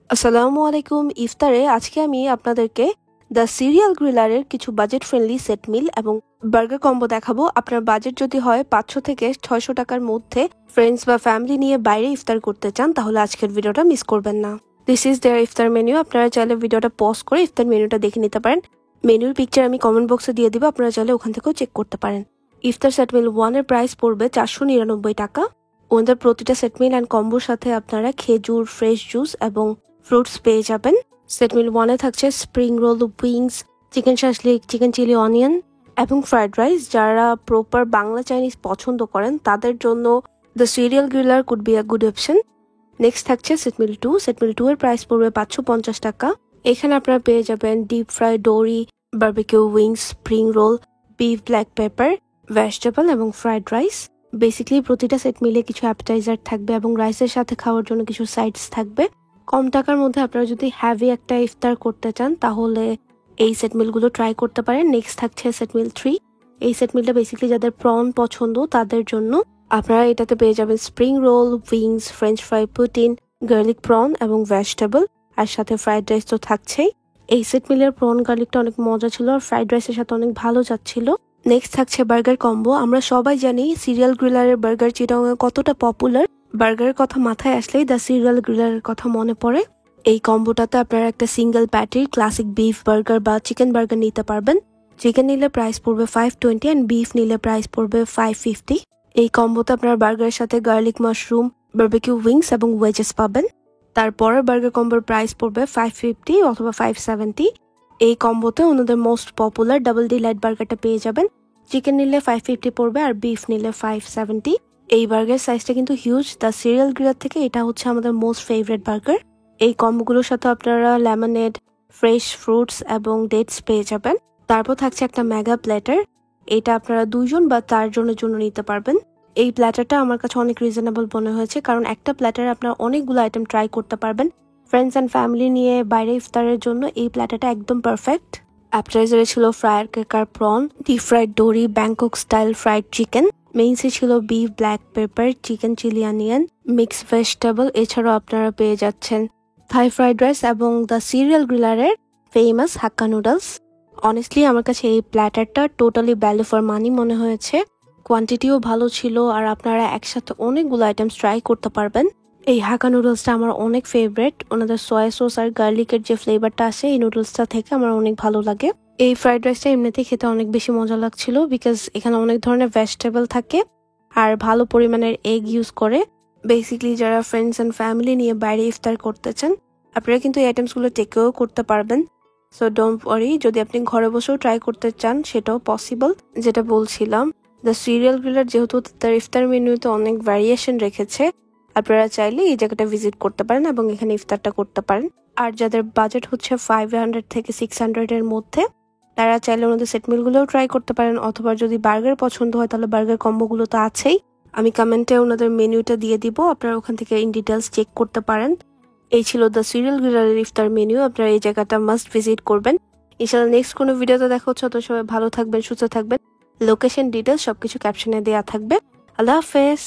আসসালামু আলাইকুম। ইফতারে আজকে আমি আপনাদেরকে দ্য সিরিয়াল গ্রিলারের কিছু বাজেট ফ্রেন্ডলি সেট মিল এবং বার্গার কম্বো দেখাবো। আপনার বাজেট যদি হয় 500 থেকে 600 টাকার মধ্যে ফ্রেন্ডস বা ফ্যামিলি নিয়ে বাইরে ইফতার করতে চান, তাহলে আজকের ভিডিওটা মিস করবেন না। দিস ইজ দেয়ার ইফতার মেনু। আপনারা চাইলে ভিডিওটা পজ করে ইফতার মেনুটা দেখে নিতে পারেন। মেনুর পিকচার আমি কমেন্ট বক্সে দিয়ে দিব, আপনারা চাইলে ওখান থেকেও চেক করতে পারেন। ইফতার সেট মিল 1 এর প্রাইস পড়বে 499 টাকা। ওদের প্রতিটা সেট মিল অ্যান্ড কম্বোর সাথে আপনারা খেজুর, ফ্রেশ জুস এবং ফ্রুটস পেয়ে যাবেন। সেট মিল 1 এ থাকছে spring roll, wings, chicken shashlik, chicken chilli onion এবং ফ্রাইড রাইস। যারা প্রপার বাংলা চাইনিজ পছন্দ করেন তাদের জন্য the serial griller could be a good option. Next থাকছে সেট মিল 2। সেট মিল 2 এর প্রাইস পড়বে 550 টাকা। এখানে আপনারা পেয়ে যাবেন deep fry dory, barbecue wings, spring roll, beef black pepper, vegetable এবং ফ্রাইড রাইস। বেসিক্যালি প্রতিটা সেট মিলে কিছু অ্যাপেটাইজার থাকবে এবং রাইসের সাথে খাওয়ার জন্য কিছু সাইডস থাকবে। কম টাকার মধ্যে আপনারা যদি হ্যাভি একটা ইফতার করতে চান তাহলে এই সেট মিলগুলো ট্রাই করতে পারেন। নেক্সট থাকছে সেট মিল 3। এই সেট মিলটা বেসিক্যালি যাদের প্রন পছন্দ তাদের জন্য। আপনারা এটাতে পেয়ে যাবেন spring roll, wings, French fry, Putin, garlic prawn এবং ভেজিটেবল, আর সাথে ফ্রাইড রাইস তো থাকছেই। এই সেট মিলের প্রন গার্লিকটা অনেক মজা ছিল আর ফ্রাইড রাইসের সাথে অনেক ভালো যাচ্ছিল। নেক্সট থাকছে বার্গার কম্বো। আমরা সবাই জানি সিরিয়াল গ্রিলারের বার্গার চিটাগং কতটা পপুলার। বার্গারের কথা মাথায় আসলেই দ্য সিরিয়াল গ্রিলারের কথা মনে পড়ে। এই কম্বোটাতে আপনারা একটা সিঙ্গেল প্যাটির ক্লাসিক বিফ বার্গার বা চিকেন বার্গার নিতে পারবেন। চিকেন নিলে প্রাইস পড়বে 520 অ্যান্ড বিফ নিলে প্রাইস পড়বে 550। এই কম্বোতে আপনারা বার্গারের সাথে গার্লিক মাশরুম, বারবিকিউ উইংস এবং ওয়েজেস পাবেন। তারপরে বার্গার কম্বোর প্রাইস পড়বে 550 অথবা 570। এই কম্বোতে ওনাদের মোস্ট পপুলার ডাবল ডিলাইট বার্গারটা পেয়ে যাবেন। চিকেন নিলে 550 পড়বে আর বিফ নিলে 570। এই বার্গার সাইজটা কিন্তু হিউজ। দ্য সিরিয়াল গ্রিলার থেকে এটা হচ্ছে আমাদের মোস্ট ফেভারিট বার্গার। এই কম্বোগুলোর সাথে আপনারা লেমনেড, ফ্রেশ ফ্রুটস এবং ডেটস পেয়ে যাবেন। তারপর থাকছে একটা মেগা প্ল্যাটার। এটা আপনারা 2 জন বা 4 জনের জন্য নিতে পারবেন। এই প্ল্যাটারটা আমার কাছে অনেক রিজনেবল মনে হয়েছে, কারণ একটা প্ল্যাটারে আপনারা অনেকগুলো আইটেম ট্রাই করতে পারবেন। ফ্রেন্ডস অ্যান্ড ফ্যামিলি নিয়ে বাইরে ইফতারের জন্য এই প্ল্যাটারটা একদম পারফেক্ট। অ্যাপটাইজারে ছিল fire cracker prawn, deep fried dory, Bangkok style fried chicken. মেইনসে ছিল beef black pepper, chicken chilli onion, mix vegetable. এছাড়াও আপনারা পেয়ে যাচ্ছেন থাই ফ্রাইড রাইস এবং দ্য সিরিয়াল গ্রিলারের ফেমাস হাক্কা নুডলস। অনেস্টলি আমার কাছে এই প্ল্যাটারটা টোটালি ভ্যালু ফর মানি মনে হয়েছে। কোয়ান্টিটিও ভালো ছিল আর আপনারা একসাথে অনেকগুলো আইটেমস ট্রাই করতে পারবেন। এই হাক্কা নুডলসটা আমার অনেক ফেভারিট। ওনাদের সয়া সস আর গার্লিকের যে ফ্লেভারটা আসে এই নুডলসটা থেকে আমার অনেক ভালো লাগে। এই ফ্রাইড রাইসটা এমনিতেই খেতে অনেক বেশি মজা লাগছিল, বিকজ এখানে অনেক ধরনের ভেজিটেবল থাকে আর ভালো পরিমাণের এগ ইউজ করে। বেসিক্যালি যারা ফ্রেন্ডস অ্যান্ড ফ্যামিলি নিয়ে বাইরে ইফতার করতে চান আপনারা কিন্তু এই আইটেমসগুলো টেকেও করতে পারবেন। সো ডোন্ট ওয়ারি, যদি আপনি ঘরে বসেও ট্রাই করতে চান সেটাও পসিবল। যেটা বলছিলাম, দ্য সিরিয়াল গ্রিলার যেহেতু তার ইফতার মেনুতে অনেক ভ্যারিয়েশন রেখেছে, আপনারা চাইলে এই জায়গাটা ভিজিট করতে পারেন এবং এখানে ইফতারটা করতে পারেন। আর যাদের বাজেট হচ্ছে 500 থেকে 600 এর মধ্যে, তারা চাইলে ওনাদের সেট মিলগুলোও ট্রাই করতে পারেন, অথবা যদি বার্গার পছন্দ হয় তাহলে বার্গার কম্বোগুলো তো আছেই। আমি কমেন্টে ওনাদের মেনুটা দিয়ে দিব, আপনারা ওখান থেকে ইন ডিটেলস চেক করতে পারেন। এই ছিল দ্য সিরিয়াল গ্রিলারের ইফতার মেনু। আপনারা এই জায়গাটা মাস্ট ভিজিট করবেন। ইনশাআল্লাহ নেক্সট কোনো ভিডিওতে দেখা হচ্ছে। তো সবাই ভালো থাকবেন, সুস্থ থাকবেন। লোকেশন ডিটেলস সবকিছু ক্যাপশনে দেওয়া থাকবে। আল্লাহ হাফেজ।